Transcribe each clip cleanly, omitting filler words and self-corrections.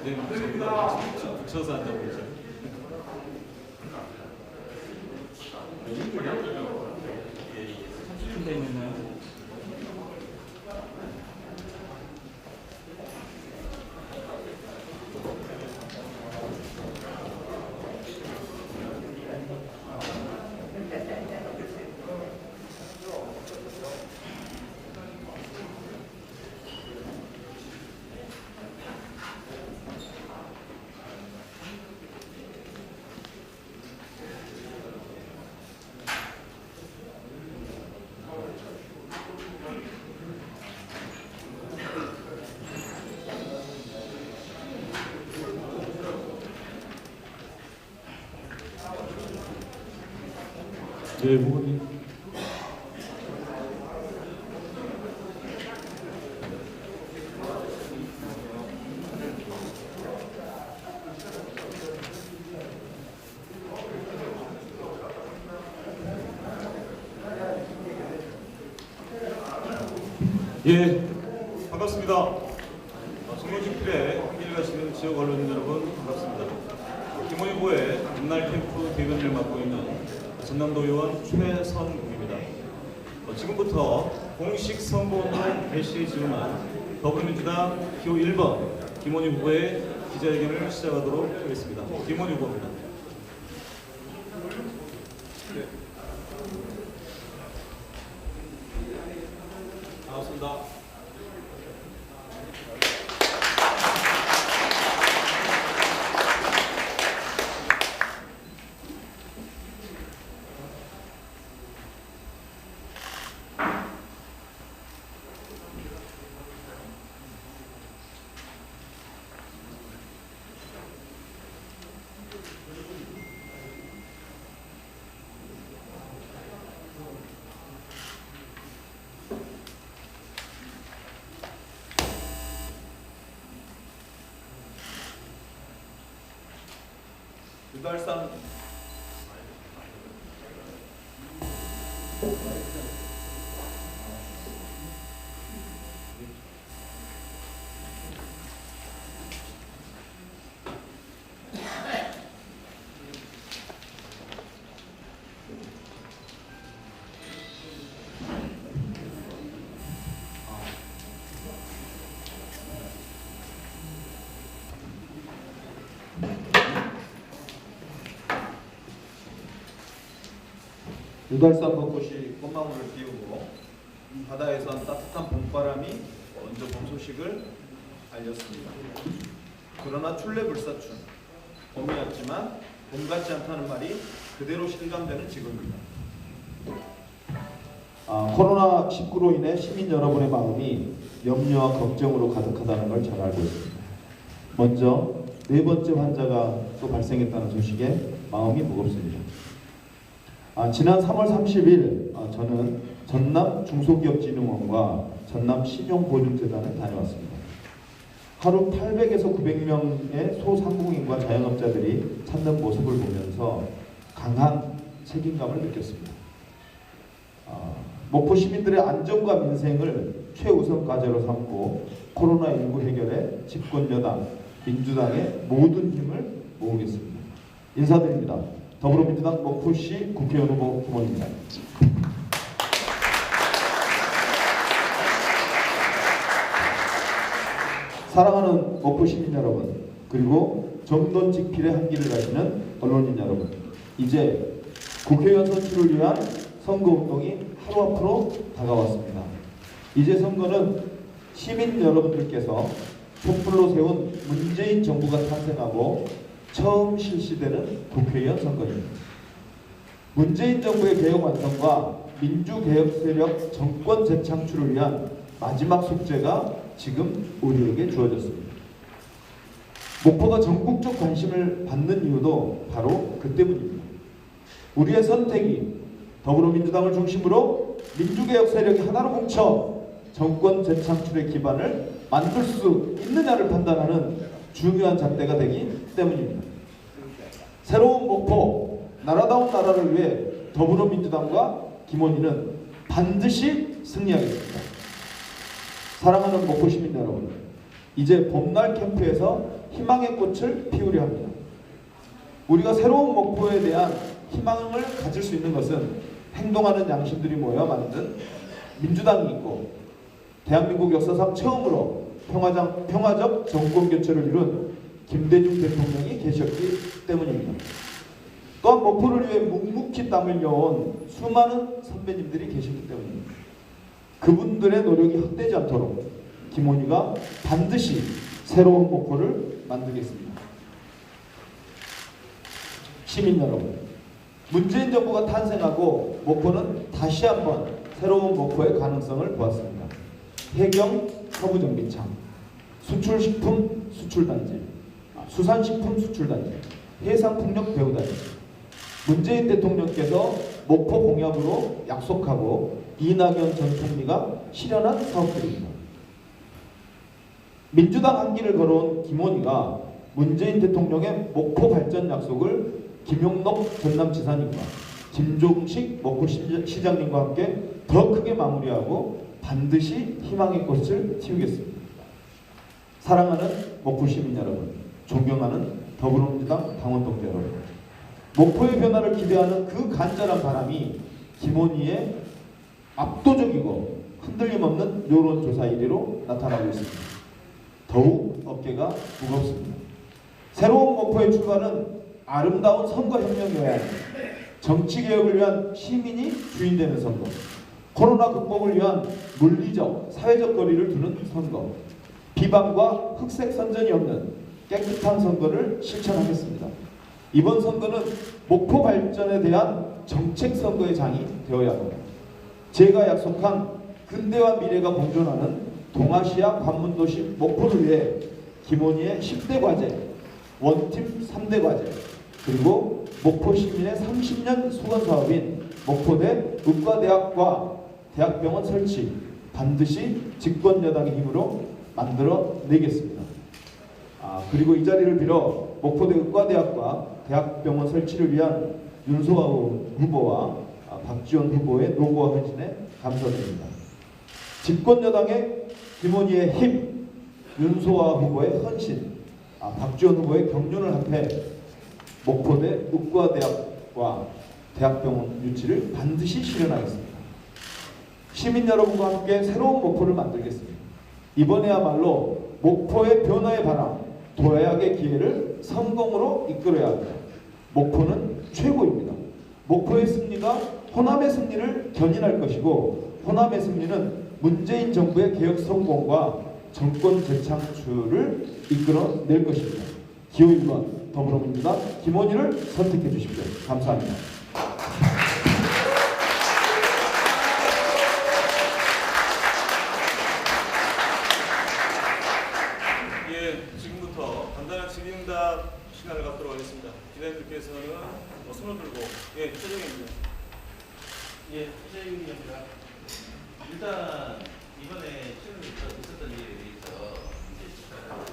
네, 붙여서 앉아보죠. 준비되어 있나요? 네, 부모님. 예, 반갑습니다. 송로집필에 함께해 가시는 지역 언론인 여러분 반갑습니다. 김원희고의 옛날 캠프 대변인을 맡고 있는 전남도 의원 최선국입니다. 지금부터 공식 선거운동 개시에 지원한 더불어민주당 기호 1번 김원희 후보의 기자회견을 시작하도록 하겠습니다. 김원희 후보입니다. 네. 반갑습니다. 유달산 유달산 벚꽃이 꽃망울을 띄우고 바다에선 따뜻한 봄바람이 먼저 봄 소식을 알렸습니다. 그러나 출래불사춘, 봄이었지만 봄 같지 않다는 말이 그대로 실감되는 지금입니다. 코로나19로 인해 시민 여러분의 마음이 염려와 걱정으로 가득하다는 걸 잘 알고 있습니다. 먼저 네 번째 환자가 또 발생했다는 소식에 마음이 무겁습니다. 지난 3월 30일 저는 전남 중소기업진흥원과 전남 신용보증재단에 다녀왔습니다. 하루 800에서 900명의 소상공인과 자영업자들이 찾는 모습을 보면서 강한 책임감을 느꼈습니다. 목포 시민들의 안전과 민생을 최우선 과제로 삼고 코로나19 해결에 집권여당 민주당의 모든 힘을 모으겠습니다. 인사드립니다. 더불어민주당 목포시 국회의원 후보 김원희입니다. 사랑하는 목포 시민 여러분, 그리고 정돈직필의 한길을 가시는 언론인 여러분, 이제 국회의원 선출을 위한 선거운동이 하루 앞으로 다가왔습니다. 이제 선거는 시민 여러분들께서 촛불로 세운 문재인 정부가 탄생하고 처음 실시되는 국회의원 선거입니다. 문재인 정부의 개혁 완성과 민주개혁 세력 정권 재창출을 위한 마지막 숙제가 지금 우리에게 주어졌습니다. 목포가 전국적 관심을 받는 이유도 바로 그 때문입니다. 우리의 선택이 더불어민주당을 중심으로 민주개혁 세력이 하나로 뭉쳐 정권 재창출의 기반을 만들 수 있느냐를 판단하는 중요한 잣대가 되기 때문입니다. 새로운 목포, 나라다운 나라를 위해 더불어민주당과 김원희는 반드시 승리하겠습니다. 사랑하는 목포 시민 여러분, 이제 봄날 캠프에서 희망의 꽃을 피우려 합니다. 우리가 새로운 목표에 대한 희망을 가질 수 있는 것은 행동하는 양심들이 모여 만든 민주당이 있고 대한민국 역사상 처음으로 평화적 정권 교체를 이룬 김대중 대통령이 계셨기 때문입니다. 또한 목표를 위해 묵묵히 땀을 흘려온 수많은 선배님들이 계셨기 때문입니다. 그분들의 노력이 헛되지 않도록 김원희가 반드시 새로운 목표를 만들겠습니다. 시민 여러분, 문재인 정부가 탄생하고 목포는 다시 한번 새로운 목포의 가능성을 보았습니다. 해경 서부정비창, 수출식품 수출단지, 수산식품 수출단지, 해상풍력 배후단지. 문재인 대통령께서 목포 공약으로 약속하고 이낙연 전 총리가 실현한 사업들입니다. 민주당 한길을 걸어온 김원희가 문재인 대통령의 목포 발전 약속을 김용록 전남지사님과 김종식 목포시장님과 함께 더 크게 마무리하고 반드시 희망의 꽃을 틔우겠습니다. 사랑하는 목포 시민 여러분, 존경하는 더불어민주당 당원 동지 여러분, 목포의 변화를 기대하는 그 간절한 바람이 김원희의 압도적이고 흔들림 없는 여론조사 1위로 나타나고 있습니다. 더욱 어깨가 무겁습니다. 새로운 목포의 출발은 아름다운 선거혁명이어야 합니다. 정치개혁을 위한 시민이 주인되는 선거, 코로나 극복을 위한 물리적, 사회적 거리를 두는 선거, 비방과 흑색 선전이 없는 깨끗한 선거를 실천하겠습니다. 이번 선거는 목포 발전에 대한 정책 선거의 장이 되어야 합니다. 제가 약속한 근대와 미래가 공존하는 동아시아 관문도시 목포를 위해 김원희의 10대 과제, 원팀 3대 과제, 그리고 목포 시민의 30년 수건 사업인 목포대 의과대학과 대학병원 설치 반드시 집권 여당의 힘으로 만들어내겠습니다. 그리고 이 자리를 빌어 목포대 의과대학과 대학병원 설치를 위한 윤소아 후보와 박지원 후보의 노고와 헌신에 감사드립니다. 집권 여당의 김원희의 힘, 윤소아 후보의 헌신, 박지원 후보의 경륜을 합해 목포대 의과대학과 대학병원 유치를 반드시 실현하겠습니다. 시민 여러분과 함께 새로운 목포를 만들겠습니다. 이번에야말로 목포의 변화의 바람, 도약의 기회를 성공으로 이끌어야 합니다. 목포는 최고입니다. 목포의 승리가 호남의 승리를 견인할 것이고, 호남의 승리는 문재인 정부의 개혁 성공과 정권 재창출을 이끌어낼 것입니다. 기호 1번 더불어민주당 김원희를 선택해 주십시오. 감사합니다. 지금부터 간단한 질의응답 시간을 갖도록 하겠습니다. 기자님들께서는 손을 들고 최정입니다. 최정입니다. 일단 이번에 최근에 있었던 일에 대해서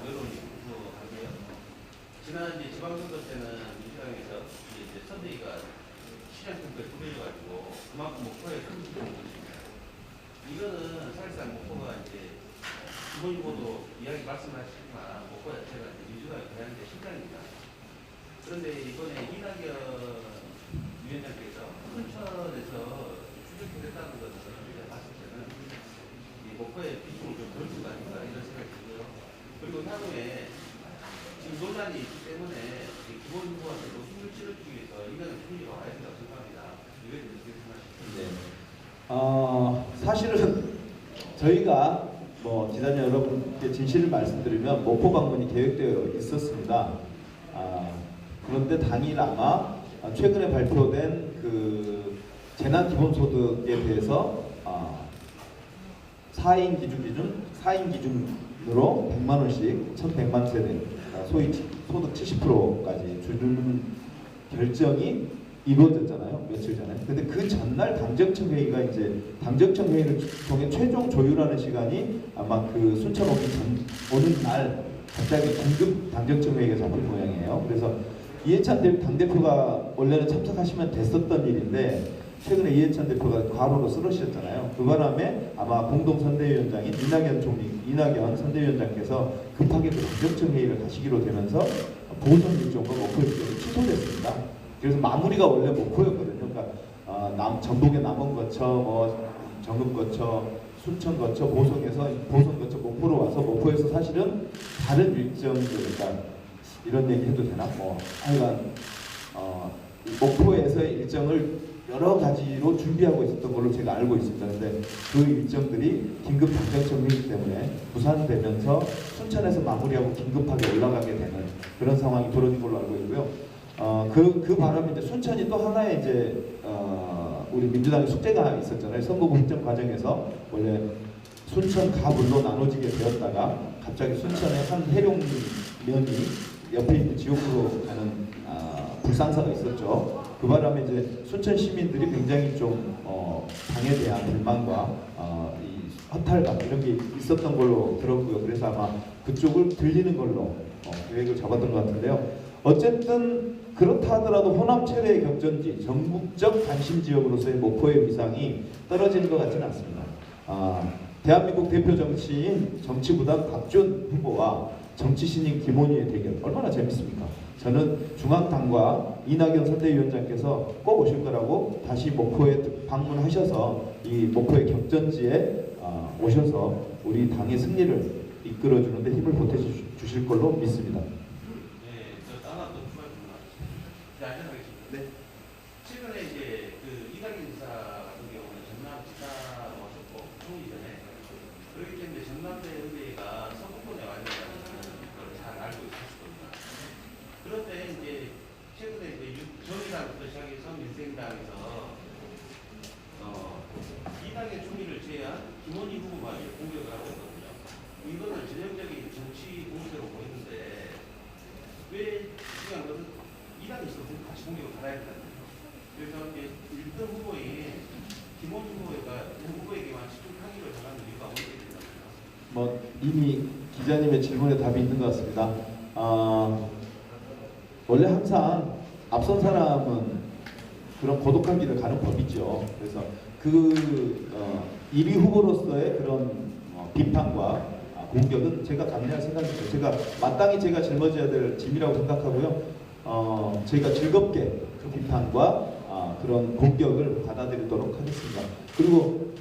여론이 궁금하고요. 지난 지방선거 때는 민주당에서 선대위가 시장선거에 꾸려가지고 그만큼 목포에 큰 부분을 줬습니다. 이거는 사실상 목포가 이번 후보도 이야기 말씀하시지만 목포 자체가 민주당의 대한민국의 심장입니다. 그런데 이번에 이낙연 위원장께서 순천에서 추적했다는 것은 우리가 봤을 때는 이 목포의 비중을 좀 덜 준 거 아닌가 이런 생각이 들고요. 그리고 향후에 지금 논란이 있기 때문에 기본 후보한테도 힘을 실어주기 위해서 이거는 분위기가 와야 된다고 생각합니다. 이거에 대해서 어떻게 생각하십니까? 사실은 저희가 기자님 여러분께 진실을 말씀드리면 목포 방문이 계획되어 있었습니다. 그런데 당일 아마 최근에 발표된 그 재난 기본소득에 대해서 4인 기준으로 100만 원씩 1,100만 세대 소위 소득 70%까지 주는 결정이 이루어졌잖아요. 며칠 전에. 근데 그 전날 당정청 회의가 당정청 회의를 통해 최종 조율하는 시간이 아마 그 순천 오는 날 갑자기 긴급 당정청 회의가 잡힌 모양이에요. 그래서 이해찬 당대표가 원래는 참석하시면 됐었던 일인데 최근에 이해찬 대표가 과로로 쓰러지셨잖아요. 그 바람에 아마 공동 선대위원장인 이낙연 선대위원장께서 급하게 그 당정청 회의를 가시기로 되면서 보선 일정과 목표 일정이 취소됐습니다. 그래서 마무리가 원래 목표였거든요. 그러니까 전북의 남원 거쳐, 정읍 거쳐, 순천 거쳐, 보선 거쳐 목포로 와서 목포에서 사실은 다른 일정들, 그러니까 이런 얘기 해도 되나? 하여간 목포에서의 일정을 여러 가지로 준비하고 있었던 걸로 제가 알고 있습니다. 그런데 그 일정들이 긴급 당정청 회의 때문에 무산되면서 순천에서 마무리하고 긴급하게 올라가게 되는 그런 상황이 벌어진 걸로 알고 있고요. 그 바람에 이제 순천이 또 하나의 이제 우리 민주당의 숙제가 있었잖아요. 선거구 획정 과정에서 원래 순천 가불로 나눠지게 되었다가 갑자기 순천의 한 해룡면이 옆에 있는 지역으로 가는 불상사가 있었죠. 그 바람에 이제 순천 시민들이 굉장히 좀 당에 대한 불만과 이 허탈감 이런 게 있었던 걸로 들었고요. 그래서 아마 그쪽을 들리는 걸로 계획을 잡았던 것 같은데요. 어쨌든 그렇다 하더라도 호남 최대의 격전지, 전국적 관심 지역으로서의 목포의 위상이 떨어지는 것 같지는 않습니다. 대한민국 대표 정치인 정치부담 박준 후보와 정치신인 김원희의 대결 얼마나 재밌습니까? 저는 중앙당과 이낙연 선대위원장께서 꼭 오실 거라고 다시 목포에 방문하셔서 이 목포의 격전지에 오셔서 우리 당의 승리를 이끌어주는데 힘을 보태주실 걸로 믿습니다. 네, 저 하나 더 추가해주면 안전하겠습니다. 네. 최근에 이제 그 이낙연 지사 같은 경우는 전남 지사 오셨고 총리 전에 그렇기 때문에 전남대 의회가 서구권에 와야 된다는 걸 잘 알고 있었거든요. 그런데 이제 최근에 이제 정의당부터 시작해서 민생당에서 이낙연 총리를 제외한 김원희 후보가 공격을 하고 있거든요. 이거는 전형적인 정치 공세로 보이는데 왜 중요한 것은 이낙연 씨도 같이 공격을 받아야 된다는 거예요. 그래서 이제 1등 후보인 김원희 후보에게만 집중하기로 정하는 이유가 어떻게 된다고요? 이미 기자님의 질문에 답이 있는 것 같습니다. 원래 항상 앞선 사람은 그런 고독한 길을 가는 법이죠. 그래서 그 1위 후보로서의 그런 비판과 공격은 제가 감내할 생각입니다. 제가 마땅히 제가 짊어져야 될 짐이라고 생각하고요. 제가 즐겁게 그 비판과 그런 공격을 받아들이도록 하겠습니다. 그리고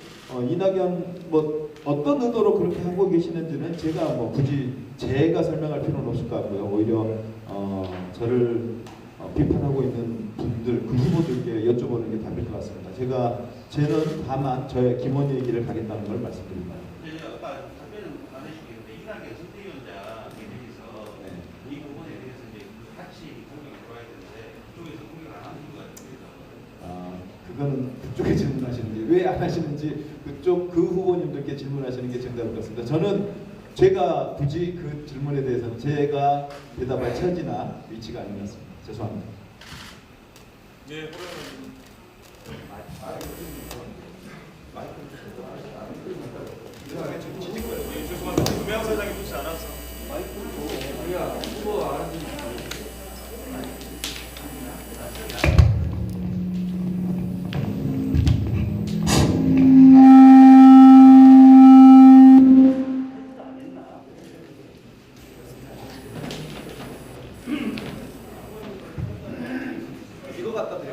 이낙연 어떤 의도로 그렇게 하고 계시는지는 제가 굳이 제가 설명할 필요는 없을 것 같고요. 오히려 저를 비판하고 있는 분들, 그 후보들께 여쭤보는 게 답일 것 같습니다. 저는 다만 저의 김원희 얘기를 가겠다는 걸 말씀드립니다. 네, 아까 답변은 안 해주시겠는데 이낙연 선대위원장에 대해서 이 부분에 대해서 이제 같이 공격이 들어와야 되는데 그쪽에서 공격을 안 하는 이유가 있습니다. 그거는 그쪽에 질문하시는데 왜 안 하시는지 그 후보님들께 질문하시는 게 정답일 것 같습니다. 저는 제가 굳이 그 질문에 대해서는 제가 대답할 처지나 위치가 아닌 것 같습니다. 죄송합니다. 네, 죄송합니다. 유명 사장이 좋지 않아서. 이거 갖다 드려.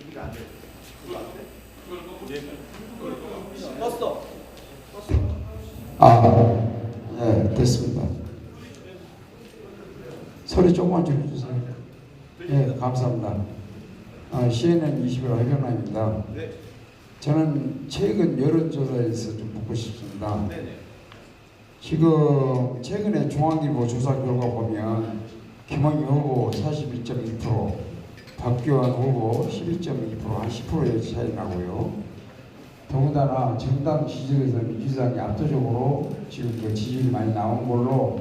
이게 안 돼. 떴어. 네, 됐습니다. 소리 조금만 줄여주세요. 네, 감사합니다. CNN 21 해병남입니다. 네. 저는 최근 여론조사에서 좀 묻고 싶습니다. 네네. 지금 최근에 중앙일보 조사 결과 보면 김원희 후보 42.2%, 박규환 후보 11.2%, 한 10%의 차이 나고요. 더군다나 정당 지지율에서 민주당이 압도적으로 지금 그 지지율이 많이 나온 걸로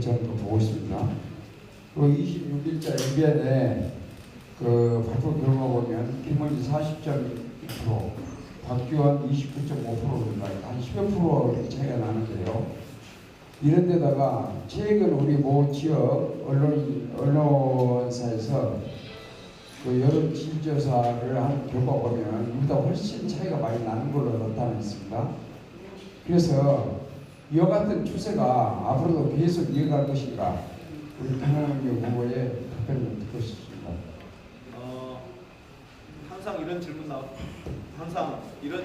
저는 또 보고 있습니다. 그 26일자 MBN에 그 발표 결과 보면 김원희 40.2%, 박규환 29.5%입니다. 한 10여 프로 차이가 나는데요. 이런 데다가 최근 우리 모 지역 언론사에서 그 여론 지지조사를 한 결과 보면 이보다 훨씬 차이가 많이 나는 걸로 나타났습니다. 그래서 이와 같은 추세가 앞으로도 계속 이어갈 것인가, 우리 김홍영 후보의 답변을 좀 듣고 싶습니다. 항상 이런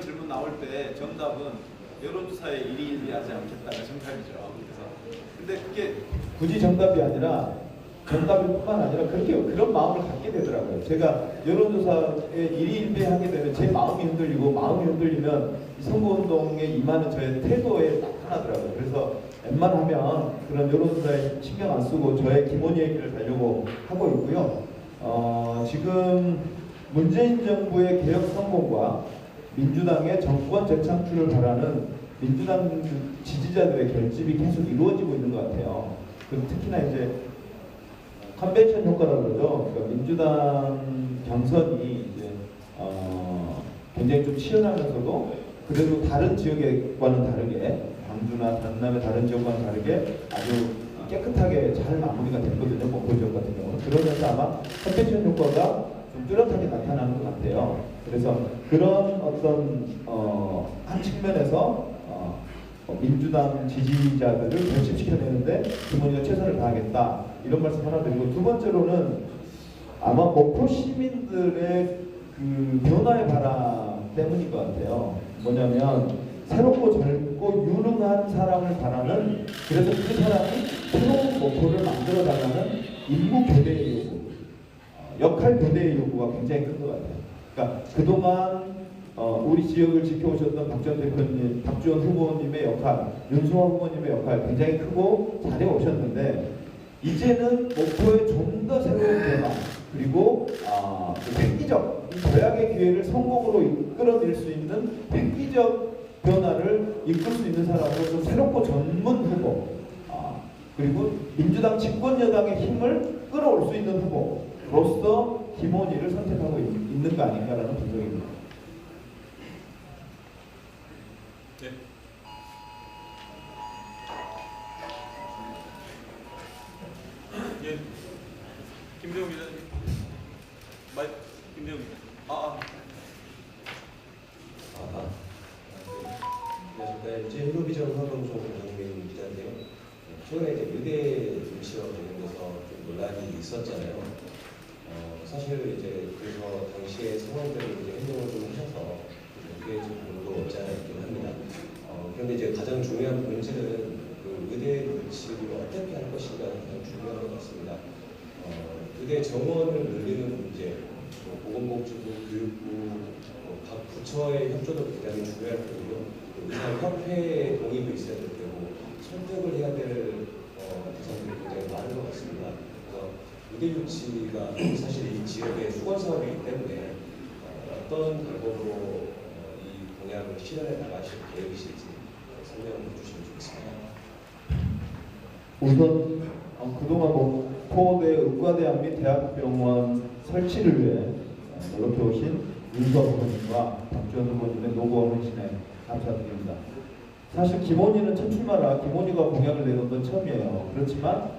질문 나올 때 정답은 여론조사에 일희일비하지 않겠다는 정답이죠. 근데 그게 굳이 정답이 아니라 정답일 뿐만 아니라 그런 마음을 갖게 되더라고요. 제가 여론조사에 일희일비하게 되면 제 마음이 흔들리고, 마음이 흔들리면 이 선거운동에 임하는 저의 태도에 나타나더라고요. 그래서 웬만하면 그런 여론조사에 신경 안 쓰고 저의 기본 얘기를 하려고 하고 있고요. 지금 문재인 정부의 개혁 성공과 민주당의 정권 재창출을 바라는 민주당 지지자들의 결집이 계속 이루어지고 있는 것 같아요. 특히나 이제 컨벤션 효과라고 그러죠. 그러니까 민주당 경선이 이제 굉장히 좀 치열하면서도 그래도 다른 지역과는 다르게, 광주나 전남의 다른 지역과는 다르게 아주 깨끗하게 잘 마무리가 됐거든요. 목포 지역 같은 경우는. 그러면서 아마 컨벤션 효과가 좀 뚜렷하게 나타나는 것 같아요. 그래서 그런 어떤 한 측면에서 민주당 지지자들을 결집시켜내는데 김원희가 최선을 다하겠다, 이런 말씀 하나 드리고, 두 번째로는 아마 목포 시민들의 그 변화의 바람 때문인 것 같아요. 뭐냐면 새롭고 젊고 유능한 사람을 바라는, 그래서 그 사람이 새로운 목포를 만들어 나가는 인구 교대의 요구, 역할 교대의 요구가 굉장히 큰 것 같아요. 그러니까 그동안 우리 지역을 지켜오셨던 박전 대표님, 박지원 후보님의 역할, 윤소아 후보님의 역할 굉장히 크고 잘해 오셨는데, 이제는 목포의 좀 더 새로운 변화, 그리고 획기적 도약의 기회를 성공으로 이끌어낼 수 있는 획기적 변화를 이끌 수 있는 사람으로 좀 새롭고 전문 후보, 그리고 민주당 집권 여당의 힘을 끌어올 수 있는 후보로서 김원희를 선택하고 있는 거 아닌가라는 분석입니다. 네. 예. 김대웅 기자님. 김대웅 기자. 안녕하십니까. 제1호비전 화방송 정민 기자인데요. 최근에 이제 의대 입시와 관련돼서 좀 논란이 있었잖아요. 사실 이제 그래서 당시의 상황대로 이제 행동을 좀 하셔서 그게 좀 별로 없지 않아 있긴 합니다. 그런데 이제 가장 중요한 본질은 그 의대 유치를 어떻게 할 것인가가 가장 중요한 것 같습니다. 의대 정원을 늘리는 문제, 보건복지부, 교육부, 각 부처의 협조도 굉장히 중요할 거고요. 의사협회의 동의도 있어야 될 테고, 선택을 해야 될 대상들이 굉장히 많은 것 같습니다. 그래서 의대 유치가 사실 이 지역의 수건 사업이기 때문에 어떤 방법으로 이 공약을 실현해 나가실 계획이실지 설명해 주시면 좋겠습니다. 우선 그동안 목포대 의과대학 및 대학병원 설치를 위해 노력해 오신 윤서 후보님과 박지원 후보님의 노고와 헌신에 감사드립니다. 사실 김원희는 첫 출마라 김원희가 공약을 내던 건 처음이에요. 그렇지만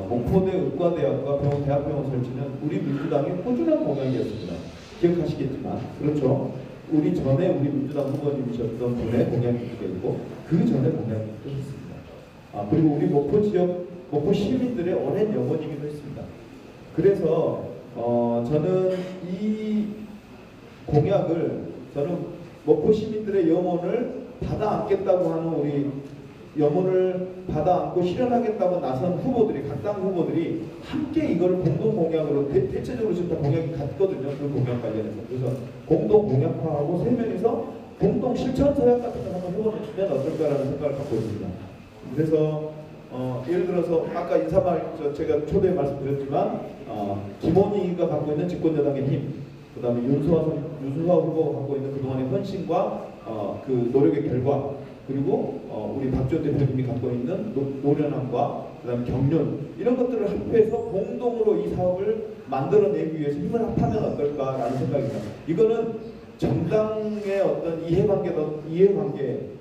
목포대 의과대학과 대학병원 설치는 우리 민주당의 꾸준한 공약이었습니다. 기억하시겠지만, 그렇죠. 우리 전에 우리 민주당 후보님이셨던 분의 공약이 있고, 그 전에 공약이 또 있습니다. 그리고 우리 목포 지역, 목포 시민들의 오랜 염원이기도 했습니다. 그래서 저는 이 공약을, 저는 목포 시민들의 염원을 받아 안겠다고 하는, 우리 염원을 받아 안고 실현하겠다고 나선 후보들이, 각 당 후보들이 함께 이걸 공동 공약으로 대체적으로 지금 다 공약이 같거든요. 그 공약 관련해서. 그래서 공동 공약화하고 세 명이서 공동 실천 서약 같은 걸 한번 해보면 어떨까라는 생각을 갖고 있습니다. 그래서 예를 들어서 아까 제가 초대에 말씀드렸지만 김원희가 갖고 있는 집권여당의 힘, 그 다음에 윤수아 후보가 갖고 있는 그동안의 헌신과 그 노력의 결과, 그리고 우리 박지원 대표님이 갖고 있는 노련함과 그 다음에 경륜, 이런 것들을 합해서 공동으로 이 사업을 만들어내기 위해서 힘을 합하면 어떨까라는 생각입니다. 이거는 정당의 어떤 이해관계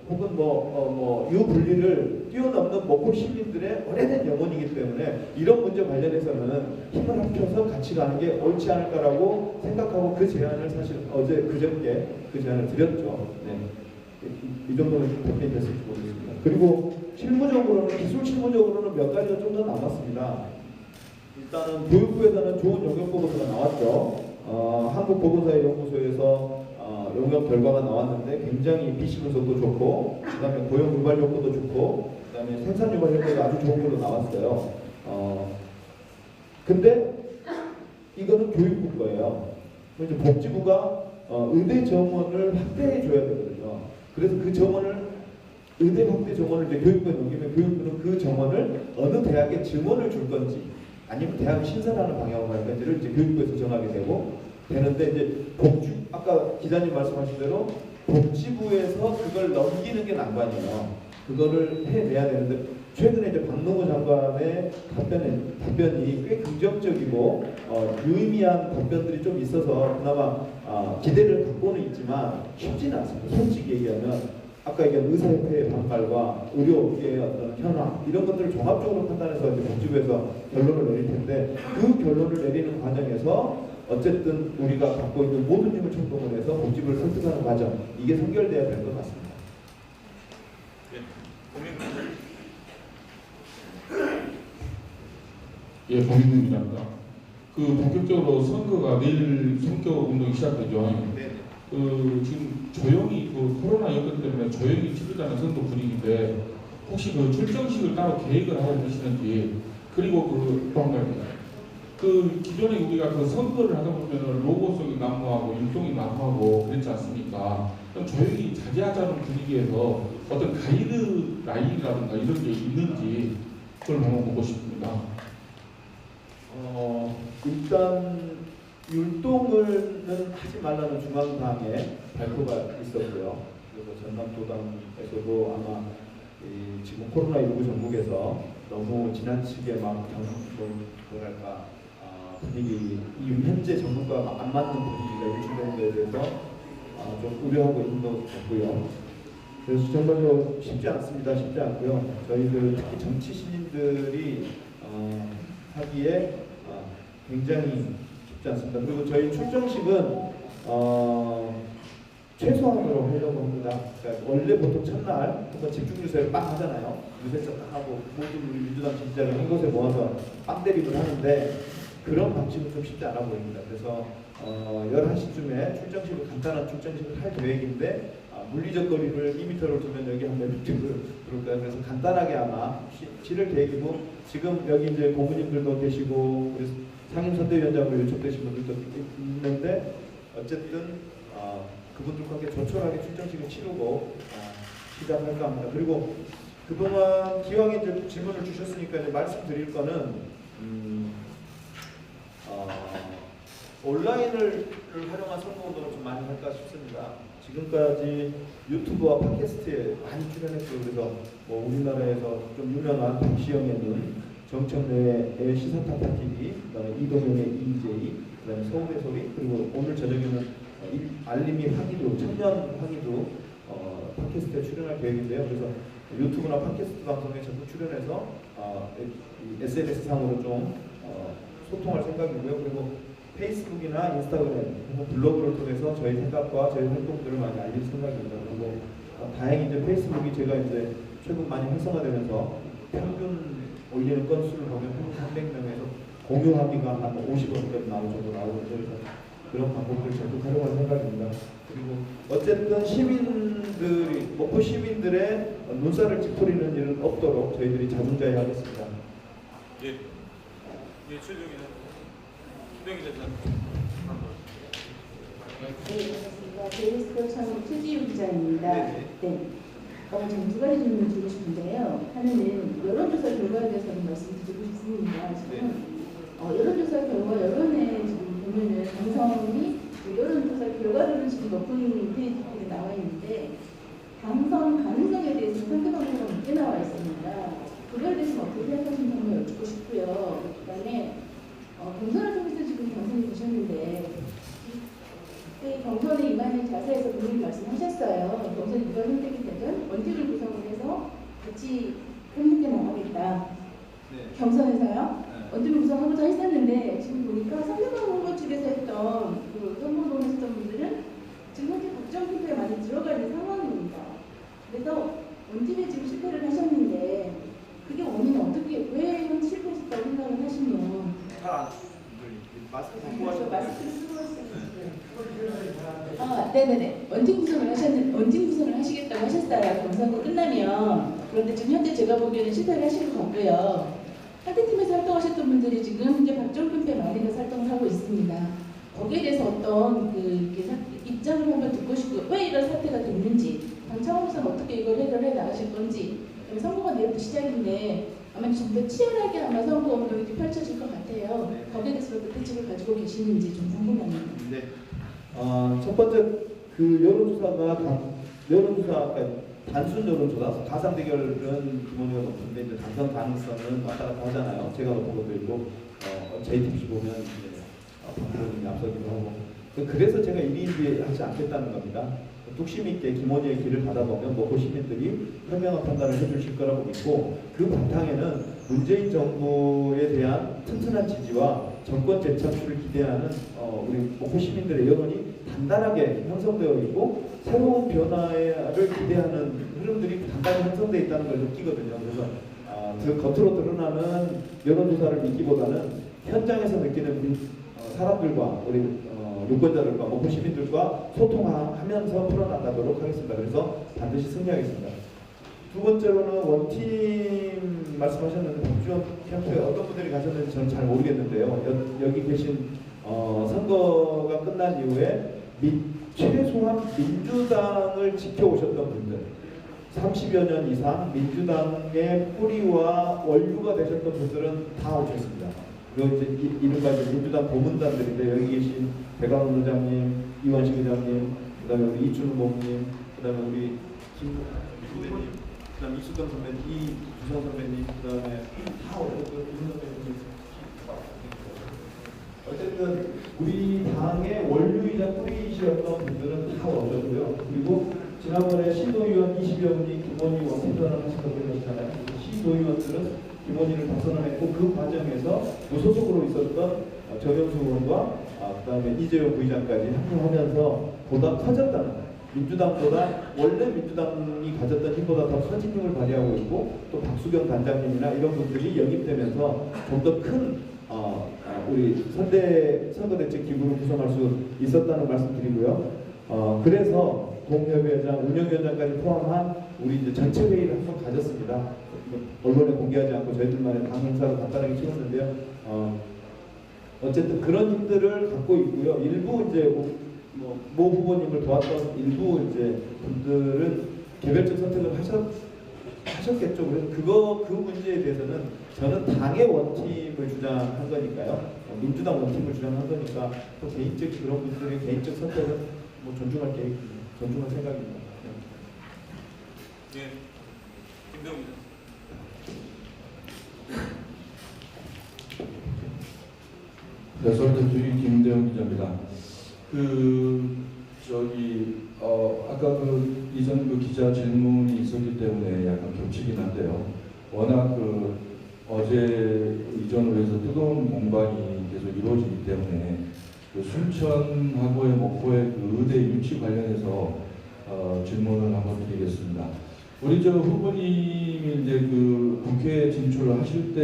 혹은 유분리를 뛰어넘는 목포 시민들의 오래된 영혼이기 때문에 이런 문제 관련해서는 힘을 합쳐서 같이 가는 게 옳지 않을까라고 생각하고 그 제안을 사실 그저께 그 제안을 드렸죠. 네. 이 정도는 좀 답변이 됐을지 모르겠습니다. 그리고 실무적으로는 기술 실무적으로는 몇 가지가 좀 더 남았습니다. 일단은 교육부에서는 좋은 영역 보고서가 나왔죠. 한국보건사회연구소에서 영역 결과가 나왔는데 굉장히 BC 분석도 좋고, 그 다음에 고용 유발 효과도 좋고, 그 다음에 생산 유발 효과가 아주 좋은 걸로 나왔어요. 근데 이거는 교육부 거예요. 그래서 복지부가 의대 정원을 확대해 줘야 되거든요. 그래서 그 정원을 의대 확대 정원을 이제 교육부에 넘기면 교육부는 그 정원을 어느 대학에 증원을 줄 건지 아니면 대학을 신설하는 방향으로 갈 건지를 이제 교육부에서 정하게 되는데 이제 아까 기자님 말씀하신 대로 복지부에서 그걸 넘기는 게 난관이에요. 그거를 해내야 되는데 최근에 이제 박능호 장관의 답변이 꽤 긍정적이고 유의미한 답변들이 좀 있어서 그나마 기대를 갖고는 있지만 쉽지는 않습니다. 솔직히 얘기하면 아까 얘기한 의사협회의 반발과 의료계의 어떤 현황 이런 것들을 종합적으로 판단해서 이제 복지부에서 결론을 내릴 텐데 그 결론을 내리는 과정에서 어쨌든 우리가 갖고 있는 모든 힘을 총동원 해서 복지부를 설득하는 과정 이게 선결돼야 될 것 같습니다. 예, 고민입니다. 그 본격적으로 선거가 내일 선거 운동이 시작되죠. 네. 지금 조용히 코로나 여건 때문에 조용히 치르자는 선거 분위기인데 혹시 그 출정식을 따로 계획을 하고 계시는지 그리고 또 한 가지 기존에 우리가 그 선거를 하다 보면 로고송이 난무하고 율동이 난무하고 그랬지 않습니까? 그럼 조용히 자제하자는 분위기에서 어떤 가이드라인이라든가 이런 게 있는지 그걸 한번 보고 싶습니다. 일단 율동은 하지 말라는 중앙당의 발표가 있었고요. 그리고 전남도당에서도 아마 지금 코로나19 전국에서 너무 지나치게 분위기, 현재 정부가 안 맞는 분위기가 유출되는 데에 대해서 좀 우려하고 있는 것 같고요. 그래서 정말로 쉽지 않습니다. 쉽지 않고요. 저희들 특히 정치 신인들이 하기에 굉장히 쉽지 않습니다. 그리고 저희 출정식은 최소한으로 하려고 합니다. 그러니까 원래 보통 첫날 한번 집중 유세를 빵 하잖아요. 유세차 딱 하고 모든 우리 민주당 지지자를 한 곳에 모아서 빵 대립을 하는데 그런 방식은 좀 쉽지 않아 보입니다. 그래서 11시쯤에 출정식을 간단한 출정식을 할 계획인데 물리적 거리를 2m로 두면 여기 한 몇 정도 들어올 거예요. 그래서 간단하게 아마 치를 계획이고 지금 여기 이제 고문님들도 계시고 우리 상임선대위원장으로 요청되신 분들도 있는데 어쨌든 그분들과 함께 조촐하게 출정식을 치르고 시작할까 합니다. 그리고 그동안 기왕에 이제 질문을 주셨으니까 이제 말씀드릴 거는 온라인을 활용한 선거운동을 좀 많이 할까 싶습니다. 지금까지 유튜브와 팟캐스트에 많이 출연했고요. 그래서 우리나라에서 좀 유명한 박시영의 눈, 정청래의 시사타파 TV, 그다음에 이동영의 EJ, 그다음에 서울의 소리, 그리고 오늘 저녁에는 알림이 황희도, 청년 황희도 팟캐스트에 출연할 계획인데요. 그래서 유튜브나 팟캐스트 방송에 적극 출연해서 SNS 상으로 좀 소통할 생각이고요. 그리고 페이스북이나 인스타그램, 블로그를 통해서 저희 생각과 저희 활동들을 많이 알릴 생각입니다. 그리고 다행히 이제 페이스북이 제가 이제 최근 많이 활성화되면서 평균 올리는 건수를 보면 평균 300명에서 공유하기가 한 50원까지 나올 정도 나오는데 그래서 그런 방법들을 적극 활용할 생각입니다. 그리고 어쨌든 시민들이 목포 시민들의 눈살을 찌푸리는 일은 없도록 저희들이 자중자애하겠습니다. 예, 최종이는. 네, 반갑습니다. 데이스코 창업 최지우 기자입니다. 네. 저는 두 가지 질문을 드리고 싶은데요. 하나는 여론조사 결과에 대해서 말씀드리고 싶습니다. 지금 여론조사 결과 여론에 지금 보면은 당선이 여론조사 결과로는 지금 높은 페이지에 나와 있는데 당선 가능성에 대해서 선택 방법이 늦게 나와 있습니다. 그거에 대해서 어떻게 생각하시는지 한번 여쭙고 싶고요. 그다음에 경선을 통해서 지금 당선이 되셨는데 경선에 임하는 자세에서 본인이 말씀하셨어요. 경선 누가 선택이 되든 원팀을 구성을 해서 같이 협력해 나가겠다. 네. 경선에서요. 네. 원팀을 구성하고자 했었는데 지금 보니까 성명한 후보 측에서 했던 그 선거를 했던 분들은 지금 현재 국정 투표에 많이 들어가 있는 상황입니다. 그래서 원팀에 지금 실패를 하셨는데 그게 원인은 어떻게 왜 실패했다고 생각을 하시면 잘안 들리. 마스크 벗고 그래서 하시면 마스크를 쓰고 하시는 네네네. 원팀 구성을 하시겠다고 하셨어요. 경선이 끝나면. 그런데 지금 현재 제가 보기에는 실패를 하신 것 같고요. 상대팀에서 활동하셨던 분들이 지금 현재 박정근패 마련에서 활동을 하고 있습니다. 거기에 대해서 어떤 입장을 한번 듣고 싶고 왜 이런 사태가 됐는지 당 차원에서는 어떻게 이걸 해결해 나가실 건지 선거가 내일부터 시작인데 아마 좀 더 치열하게 아마 선거 운동이 펼쳐질 것 같아요. 거기에 대해서 어떤 대책을 가지고 계시는지 좀 궁금합니다. 네. 첫 번째 그 여론조사가 단순 여론조사 가상 대결은 규모가 높은데 이제 당선 가능성은 왔다 갔다 하잖아요. 제가 높은 것도 있고 JTBC 보면 이제 박근혜님이 앞서기도 하고 그래서 제가 1위 하지 않겠다는 겁니다. 뚝심 있게 김원희의 길을 받아보면 먹고 시민들이 현명한 판단을 해주실 거라고 믿고 그 바탕에는 문재인 정부에 대한 튼튼한 지지와 정권 재창출을 기대하는 우리 목포 시민들의 여론이 단단하게 형성되어 있고 새로운 변화를 기대하는 흐름들이 단단히 형성되어 있다는 걸 느끼거든요. 그래서 겉으로 드러나는 여론조사를 믿기보다는 현장에서 느끼는 사람들과 우리 유권자들과 목포 시민들과 소통하면서 풀어나가도록 하겠습니다. 그래서 반드시 승리하겠습니다. 두 번째로는 원팀 말씀하셨는데 박주원 캠프에 어떤 분들이 가셨는지 저는 잘 모르겠는데요. 여기 계신 선거가 끝난 이후에 최소한 민주당을 지켜오셨던 분들 30여 년 이상 민주당의 뿌리와 원류가 되셨던 분들은 다 오셨습니다. 그리고 이제 이른바 민주당 고문단들인데 여기 계신 백광훈 의장님, 이원식 의장님, 그다음에 우리 이춘우 목님, 그다음에 우리 김 선배님, 그다음에 이수경 선배님, 이주성 선배님, 그다음에 다 오셨고요. 이순 선배님. 어쨌든 우리 당의 원류이자 뿌리이셨던 분들은 다 오셨고요. 그리고 지난번에 시도의원 20여 분이 김원희 원팀전을 하신다고 그러셨잖아요. 시도의원들은 김원희를 당선했고 그 과정에서 무소속으로 있었던 정영수 의원과 그다음에 이재용 부의장까지 합류하면서 보다 커졌다는 민주당보다 원래 민주당이 가졌던 힘보다 더 커진 힘을 발휘하고 있고 또 박수경 단장님이나 이런 분들이 영입되면서 좀 더 큰 우리 선거대책기구를 구성할 수 있었다는 말씀드리고요. 그래서 동협위원장, 운영위원장까지 포함한 우리 이제 전체 회의를 한번 가졌습니다. 언론에 공개하지 않고 저희들만의 당 행사로 간단하게 치렀는데요. 어쨌든 그런 힘들을 갖고 있고요. 일부 이제 모 후보님을 도왔던 일부 이제 분들은 개별적 선택을 하셨겠죠. 그래서 그 문제에 대해서는 저는 당의 원팀을 주장한 거니까요. 민주당 원팀을 주장한 거니까 또 개인적 그런 분들의 개인적 선택은 뭐 존중할 생각입니다. 예. 김병입니다. 네, 서울대 주의 김대웅 기자입니다. 아까 이전 기자 질문이 있었기 때문에 약간 겹치긴 한데요. 워낙 어제 이전으로 해서 뜨거운 공방이 계속 이루어지기 때문에 순천하고의 목포의 의대 유치 관련해서 질문을 한번 드리겠습니다. 우리 후보님이 이제 국회에 진출을 하시게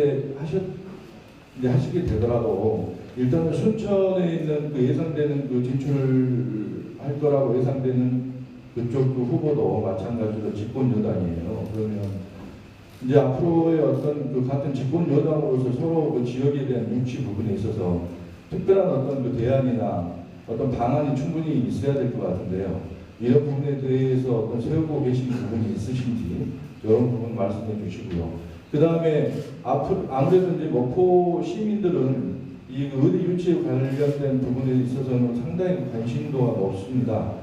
되더라도 일단은 순천에 있는 예상되는 진출을 할 거라고 예상되는 그쪽 후보도 마찬가지로 집권 여당이에요. 그러면 이제 앞으로의 어떤 같은 집권 여당으로서 서로 지역에 대한 유치 부분에 있어서 특별한 어떤 대안이나 어떤 방안이 충분히 있어야 될 것 같은데요. 이런 부분에 대해서 어떤 세우고 계신 부분이 있으신지 이런 부분 말씀해 주시고요. 그 다음에 아무래도 이제 목포 시민들은 이 의대 유치에 관련된 부분에 있어서는 상당히 관심도가 높습니다.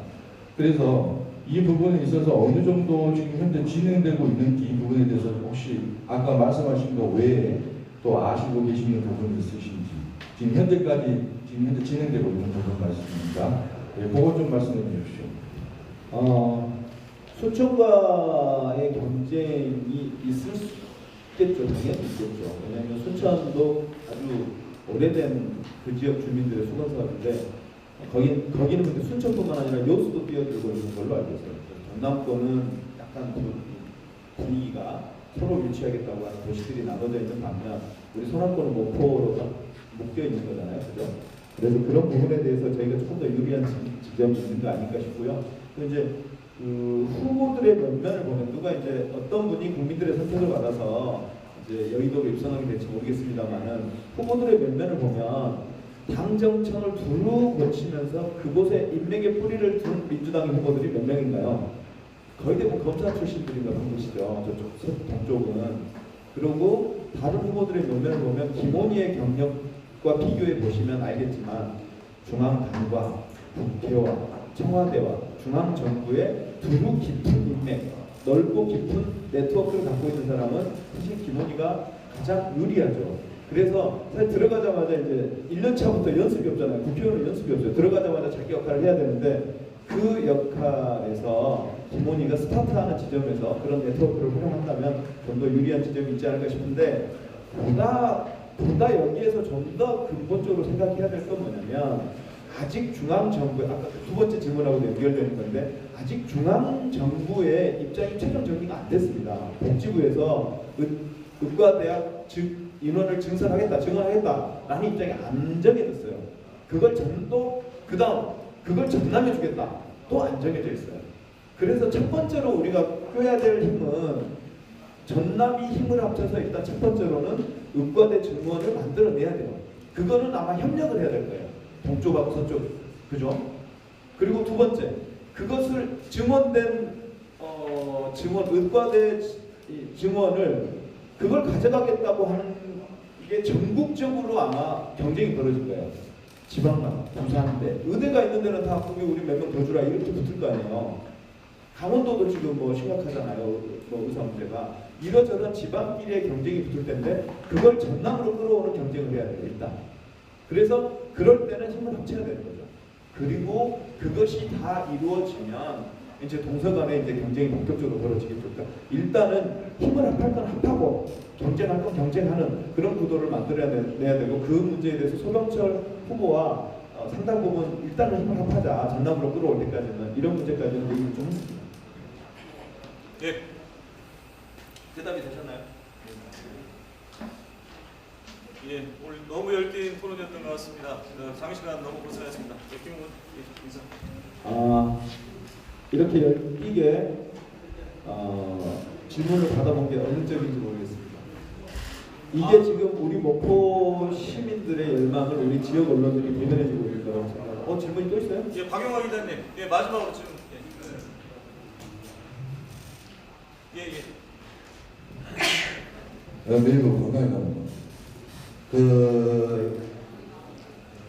그래서 이 부분에 있어서 어느 정도 지금 현재 진행되고 있는지 이 부분에 대해서 혹시 아까 말씀하신 거 외에 또 아시고 계시는 부분이 있으신지 지금 현재 진행되고 있는 부분 말씀입니다. 예, 그거 좀 말씀해 주십시오. 순천과의 경쟁이 있겠죠. 당연히 있겠죠. 왜냐하면 순천도 아주 오래된 그 지역 주민들의 수건사업인데 거기는 근데 순천뿐만 아니라 여수도 뛰어들고 있는 걸로 알고 있어요. 전남권은 약간 분위기가 서로 유치하겠다고 하는 도시들이 나눠져 있는 반면 우리 서남권은 목포로 딱 묶여 있는 거잖아요. 그죠? 그래서 그런 부분에 대해서 저희가 조금 더 유리한 지점이 있는 거 아닐까 싶고요. 또 이제 그 후보들의 면면을 보면 누가 이제 어떤 분이 국민들의 선택을 받아서 이제 여의도로 입성하게 될지 모르겠습니다만은 후보들의 면면을 보면 당정청을 두루 거치면서 그곳에 인맥의 뿌리를 둔 민주당 후보들이 몇 명인가요? 거의 대부분 검사 출신들인가 그런 것이죠. 저쪽 동쪽은. 그리고 다른 후보들의 면면을 보면 김원희의 경력과 비교해 보시면 알겠지만 중앙당과 국회와 청와대와 중앙정부의 두루 깊은 인맥, 넓고 깊은 네트워크를 갖고 있는 사람은 사실 김원희가 가장 유리하죠. 그래서 사실 들어가자마자 이제 1년차부터 연습이 없잖아요. 국회의원은 연습이 없어요. 들어가자마자 자기 역할을 해야 되는데 그 역할에서 김원희가 스타트하는 지점에서 그런 네트워크를 활용한다면 좀 더 유리한 지점이 있지 않을까 싶은데 보다 여기에서 좀 더 근본적으로 생각해야 될 건 뭐냐면 아직 중앙정부, 아까 두 번째 질문하고도 연결되는 건데 아직 중앙정부의 입장이 최종 정리가 안 됐습니다. 복지부에서 의과대학 즉 인원을 증원하겠다라는 입장이 안 정해졌어요. 그걸 그걸 전남해주겠다 또 안 정해져 있어요. 그래서 첫 번째로 우리가 껴야 될 힘은 전남이 힘을 합쳐서 일단 첫 번째로는 의과대 증원을 만들어내야 돼요. 그거는 아마 협력을 해야 될 거예요. 동쪽하고 서쪽, 그죠? 그리고 두 번째, 그것을 증원된 의과대 증원을 그걸 가져가겠다고 하는 이게 전국적으로 아마 경쟁이 벌어질 거예요. 지방만, 부산대, 의대가 있는 데는 다 거기 우리 몇 명 더 주라 이렇게 붙을 거 아니에요. 강원도도 지금 뭐 심각하잖아요. 뭐 의사 문제가. 이러저런 지방끼리의 경쟁이 붙을 텐데 그걸 전남으로 끌어오는 경쟁을 해야 돼요. 일단. 그래서 그럴 때는 힘을 합쳐야 되는 거죠. 그리고 그것이 다 이루어지면 이제 동서 간에 이제 경쟁이 본격적으로 벌어지겠죠. 그러니까 일단은 힘을 합할 건 합하고 경쟁할 건 경쟁하는 그런 구도를 만들어내야 되고 그 문제에 대해서 소병철 후보와 상당 부분 일단은 힘을 합하자. 전남으로 끌어올 때까지는 이런 문제까지는 얘기를 좀 했습니다. 예. 대답이 되셨나요? 예, 오늘 너무 열띤 토론이었던 것 같습니다. 장시간 너무 고생하셨습니다. 김웅훈 인사. 이렇게 열띠게 질문을 받아본 게 어느 쪽인지 모르겠습니다. 이게 지금 우리 목포 시민들의 열망을 우리 지역 언론들이 대변해주고 있을 거라고 생각합니다. 질문이 또 있어요? 예, 박영화 기자님. 예, 마지막으로 질문. 매일 건강해갑니다.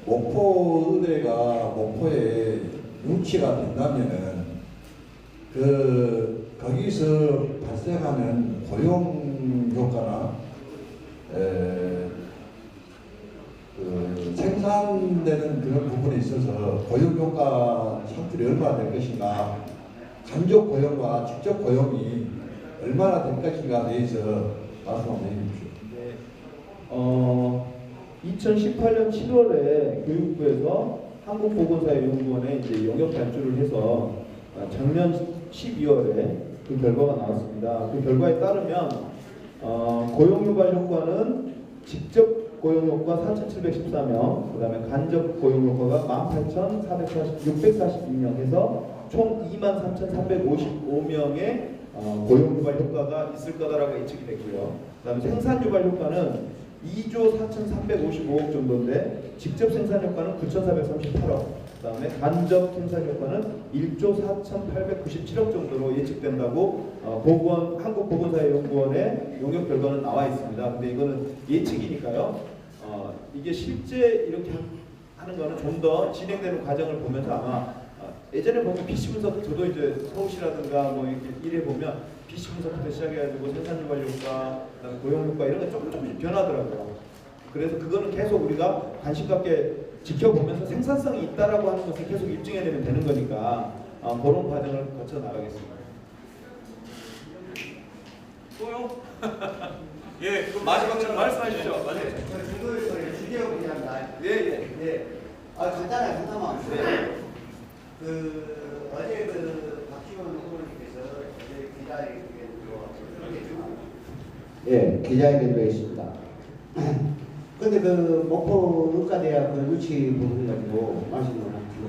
목포 의대가 목포에 유치가 된다면은 거기서 발생하는 고용 효과나 생산되는 그런 부분에 있어서 고용 효과 창출이 얼마나 될 것인가, 간접 고용과 직접 고용이 얼마나 될 것인가에 대해서 말씀 한번 해주십시오. 2018년 7월에 교육부에서 한국보건사회연구원에 이제 영역 발주를 해서 작년 12월에 그 결과가 나왔습니다. 그 결과에 따르면 고용유발 효과는 직접 고용효과 4,714명, 그 다음에 간접 고용효과가 18,642명 해서 총 23,355명의 고용유발 효과가 있을 거다라고 예측이 됐고요. 그 다음에 생산유발 효과는 2조 4,355억 정도인데 직접 생산 효과는 9,438억, 그 다음에 간접 생산 효과는 1조 4,897억 정도로 예측된다고 한국보건사회연구원의 용역 결과는 나와 있습니다. 근데 이거는 예측이니까요. 이게 실제 이렇게 하는 거는 좀 더 진행되는 과정을 보면서 아마 예전에 보면 PC 분석, 저도 이제 서울시라든가 뭐 이렇게 일해 보면 PC 분석부터 시작해가지고 생산유발 효과, 그다음에 고용 효과 이런 게 조금씩 변하더라고요. 그래서 그거는 계속 우리가 관심 갖게 지켜보면서 생산성이 있다라고 하는 것을 계속 입증해내면 되는 거니까 그런 과정을 거쳐 나가겠습니다. 또요? 예, 그럼 마지막으로 말씀해 주시죠. 마지막으로. 이걸 주제하고 그냥 나. 예. 간단하게 하나만. 어제 박지원 후보님께서 어제 기자회견도 했습니다. 근데 목포 의과대학 유치 부분 가지고 말씀을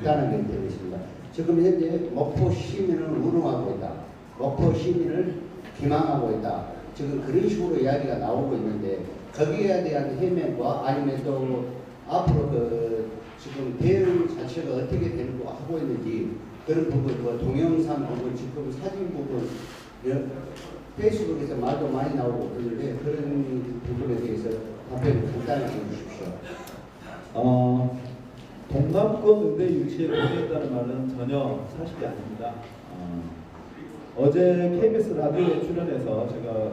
간단하게 드리겠습니다. 지금 현재 목포 시민을 운영하고 있다. 목포 시민을 기망하고 있다. 지금 그런 식으로 이야기가 나오고 있는데 거기에 대한 해명과 아니면 또 앞으로 지금 대응 자체가 어떻게 되는 거 하고 있는지 그런 부분, 동영상 부분, 지금 사진 부분, 페이스북에서 말도 많이 나오고 그러는데 그런 부분에 대해서 답변을 간단하게 해주십시오. 동남권 의대 유치에 동의했다는 말은 전혀 사실이 아닙니다. 어제 KBS 라디오에 출연해서 제가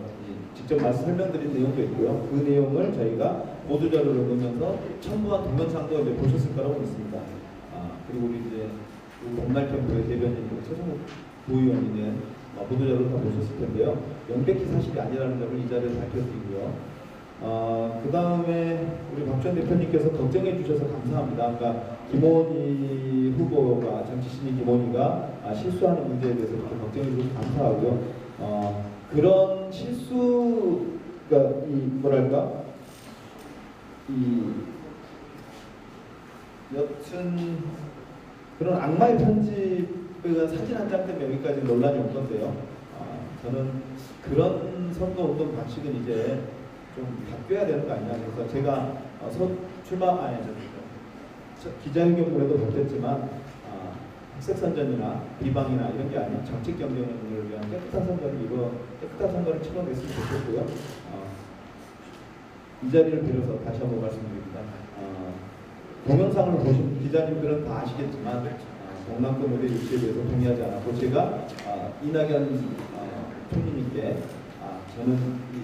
직접 설명드린 내용도 있고요. 그 내용을 저희가 보도자료를 넣으면서 첨부한 동영상도 이제 보셨을 거라고 믿습니다. 그리고 우리 이제 봄날 캠프의 대변인 최성욱 부의원님은 보도자료를 다 보셨을 텐데요. 명백히 사실이 아니라는 점을 이 자리에서 밝혀드리고요. 그 다음에 우리 박주현 대표님께서 걱정해 주셔서 감사합니다. 그러니까 김원희 후보가 정치신인 김원희가 실수하는 문제에 대해서 이렇게 걱정해 주셔서 감사하고요. 그런 실수가 여튼 그런 악마의 편집의 사진 한 장 때문에 여기까지 논란이 온 건데요. 저는 그런 선거운동 방식은 이제 좀 바뀌어야 되는 거 아니냐. 그래서 제가 기자회견문에도 밝혔지만 학색 선전이나 비방이나 이런 게 아닌 정책 경쟁을 위한 깨끗한 선거를 치러냈으면 좋겠고요. 이 자리를 빌어서 다시 한번 말씀드립니다. 동영상을 보신 기자님들은 다 아시겠지만 동남권 의대 유치에 대해서 동의하지 않았고 제가 이낙연 총리님께 저는 이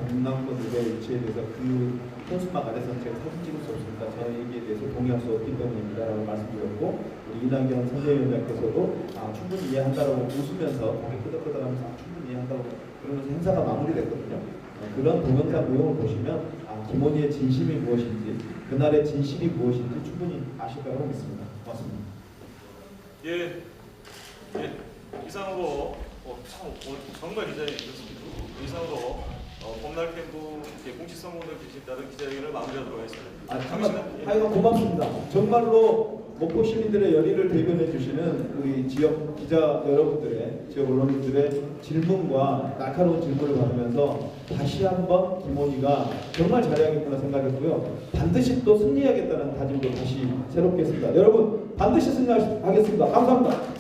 동남권 의대 유치에 대해서 그 현수막 아래서 제가 사진 찍을 수 없습니다. 저에게 대해서 동의할 수 없기 때문입니다. 라고 말씀드렸고 우리 이낙연 선대위원장께서도 충분히 이해한다라고 웃으면서 고개 끄덕끄덕하면서 충분히 이해한다고 그러면서 행사가 마무리됐거든요. 그런 동영상 내용을 보시면 김원희의 진심이 무엇인지 그날의 진실이 무엇인지 충분히 아실 거라고 믿습니다. 고맙습니다. 예. 이상으로 오늘 정말 기자회견이 있었습니다. 이상으로 봄날 캠프 공식선거운동 개시에 따른 기자회견을 마무리하도록 하겠습니다. 하여간 고맙습니다. 정말로 목포 시민들의 열의를 대변해 주시는 우리 지역 기자 여러분들의, 지역 언론인들의 질문과 날카로운 질문을 받으면서 다시 한번 김원희가 정말 잘해야겠구나 생각했고요. 반드시 또 승리하겠다는 다짐도 다시 새롭게 했습니다. 여러분 반드시 승리하겠습니다. 감사합니다.